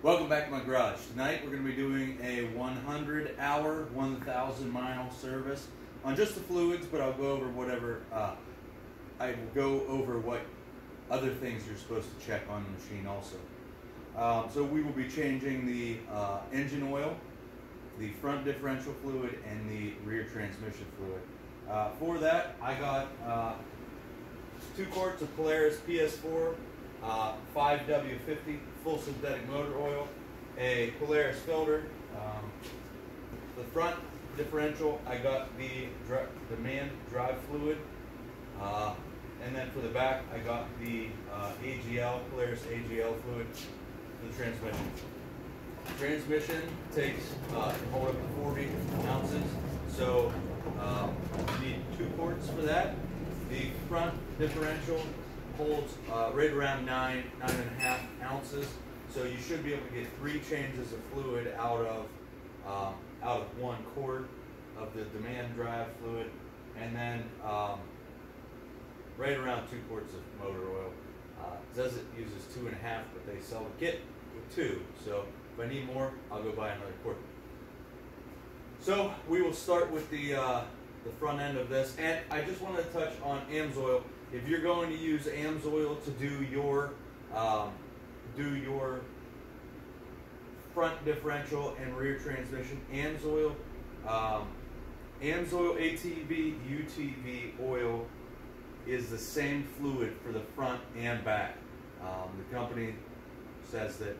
Welcome back to my garage. Tonight we're going to be doing a 100-hour, 1,000-mile service on just the fluids, but I'll go over whatever, I will go over what other things you're supposed to check on the machine also. So we will be changing the engine oil, the front differential fluid, and the rear transmission fluid. For that, I got 2 quarts of Polaris PS4, 5W50 full synthetic motor oil, a Polaris filter. The front differential, I got the demand drive fluid, and then for the back, I got the Polaris AGL fluid for the transmission. Transmission takes hold up to 40 ounces, so you need 2 quarts for that. The front differential holds right around 9.5 ounces, so you should be able to get 3 changes of fluid out of 1 quart of the demand drive fluid, and then right around 2 quarts of motor oil. It says it uses 2.5, but they sell a kit with 2, so if I need more, I'll go buy another quart. So we will start with the front end of this, and I just want to touch on AMSOIL. If you're going to use AMSOIL to do your front differential and rear transmission, AMSOIL ATV UTV oil is the same fluid for the front and back. The company says that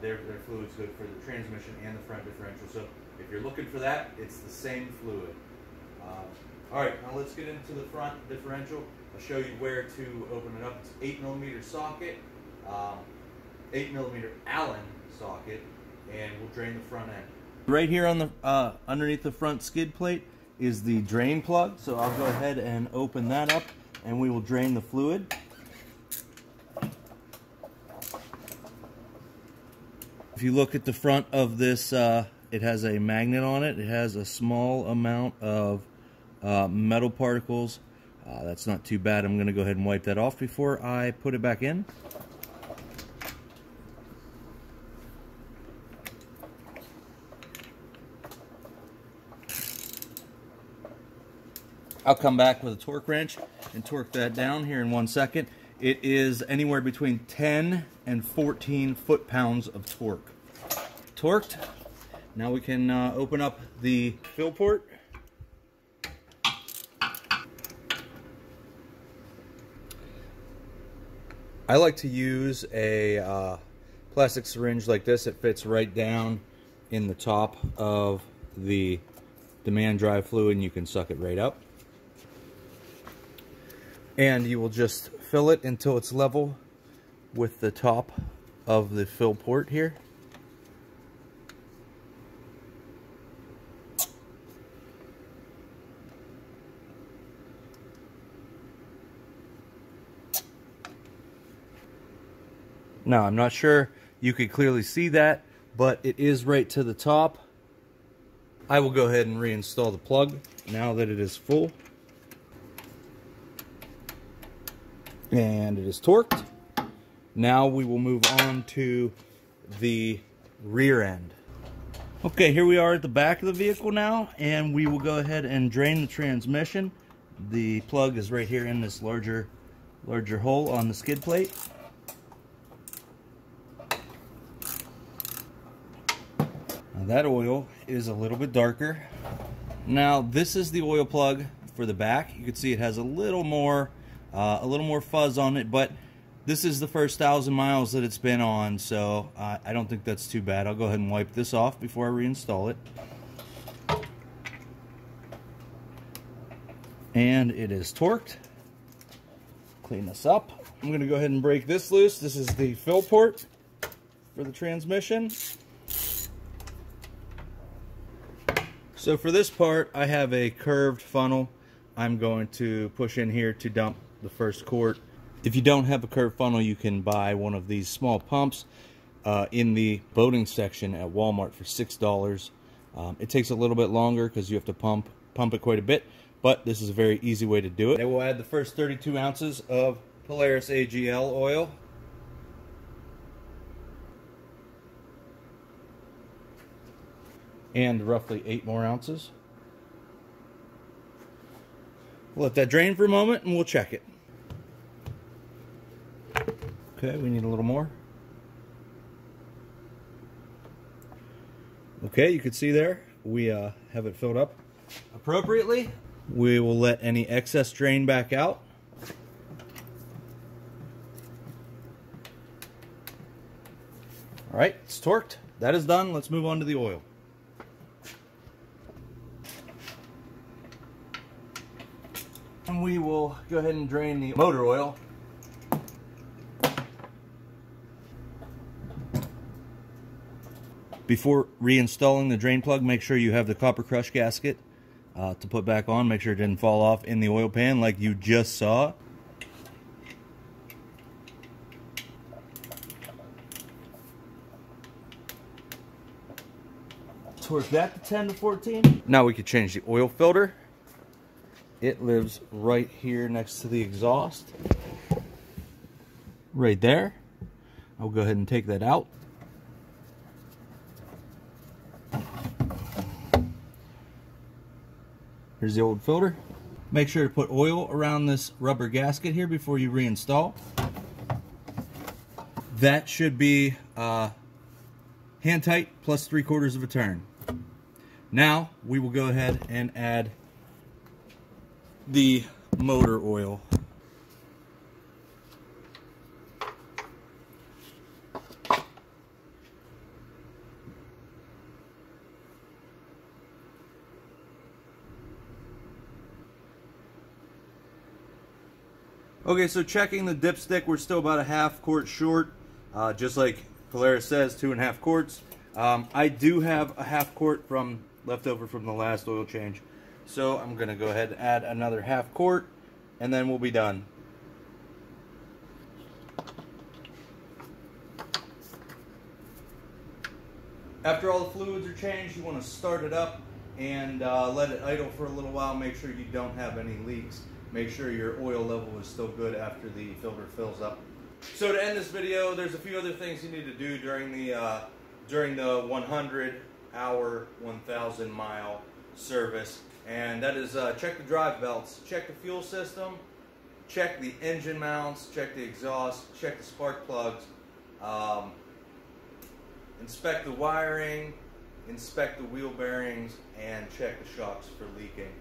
their fluid's good for the transmission and the front differential. So if you're looking for that, it's the same fluid. All right, now let's get into the front differential. I'll show you where to open it up. It's 8mm socket, 8mm Allen socket, and we'll drain the front end. Right here on the underneath the front skid plate is the drain plug. So I'll go ahead and open that up, and we will drain the fluid. If you look at the front of this, it has a magnet on it. It has a small amount of metal particles. That's not too bad. I'm going to go ahead and wipe that off before I put it back in. I'll come back with a torque wrench and torque that down here in 1 second. It is anywhere between 10 and 14 foot-pounds of torque. Torqued. Now we can open up the fill port. I like to use a plastic syringe like this. It fits right down in the top of the demand drive fluid, and you can suck it right up. And you will just fill it until it's level with the top of the fill port here. Now, I'm not sure you can clearly see that, but it is right to the top. I will go ahead and reinstall the plug now that it is full. And it is torqued. Now we will move on to the rear end. Okay, here we are at the back of the vehicle now, and we will go ahead and drain the transmission. The plug is right here in this larger hole on the skid plate. Now that oil is a little bit darker. Now this is the oil plug for the back. You can see it has a little more fuzz on it, but this is the first 1,000 miles that it's been on, so I don't think that's too bad. I'll go ahead and wipe this off before I reinstall it. And it is torqued. Clean this up. I'm going to go ahead and break this loose. This is the fill port for the transmission. So for this part, I have a curved funnel. I'm going to push in here to dump the first quart. If you don't have a curved funnel, you can buy one of these small pumps in the boating section at Walmart for $6. It takes a little bit longer because you have to pump it quite a bit, but this is a very easy way to do it. I will add the first 32 ounces of Polaris AGL oil. and roughly 8 more ounces. We'll let that drain for a moment and we'll check it. Okay, we need a little more. Okay, you can see there, we have it filled up appropriately. We will let any excess drain back out. All right, it's torqued. That is done. Let's move on to the oil. And we will go ahead and drain the motor oil. Before reinstalling the drain plug, make sure you have the copper crush gasket to put back on. Make sure it didn't fall off in the oil pan like you just saw. Torque that to 10 to 14. Now we could change the oil filter. It lives right here next to the exhaust. Right there. I'll go ahead and take that out. Here's the old filter. Make sure to put oil around this rubber gasket here before you reinstall. That should be hand tight plus 3/4 of a turn. Now we will go ahead and add the motor oil. Okay, so checking the dipstick, we're still about a 1/2 quart short, just like Polaris says, 2.5 quarts. I do have a 1/2 quart left over from the last oil change, so I'm gonna go ahead and add another 1/2 quart, and then we'll be done. After all the fluids are changed, you want to start it up and let it idle for a little while. Make sure you don't have any leaks. Make sure your oil level is still good after the filter fills up. So to end this video, there's a few other things you need to do during the 100-hour, 1,000-mile service, and that is check the drive belts, check the fuel system, check the engine mounts, check the exhaust, check the spark plugs, inspect the wiring, inspect the wheel bearings, and check the shocks for leaking.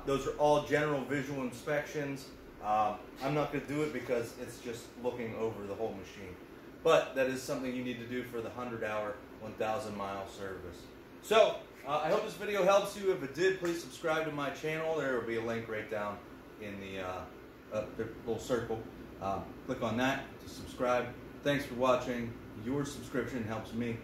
Those are all general visual inspections. I'm not going to do it because it's just looking over the whole machine. But that is something you need to do for the 100-hour, 1,000-mile service. So, I hope this video helps you. If it did, please subscribe to my channel. There will be a link right down in the little circle. Click on that to subscribe. Thanks for watching. Your subscription helps me.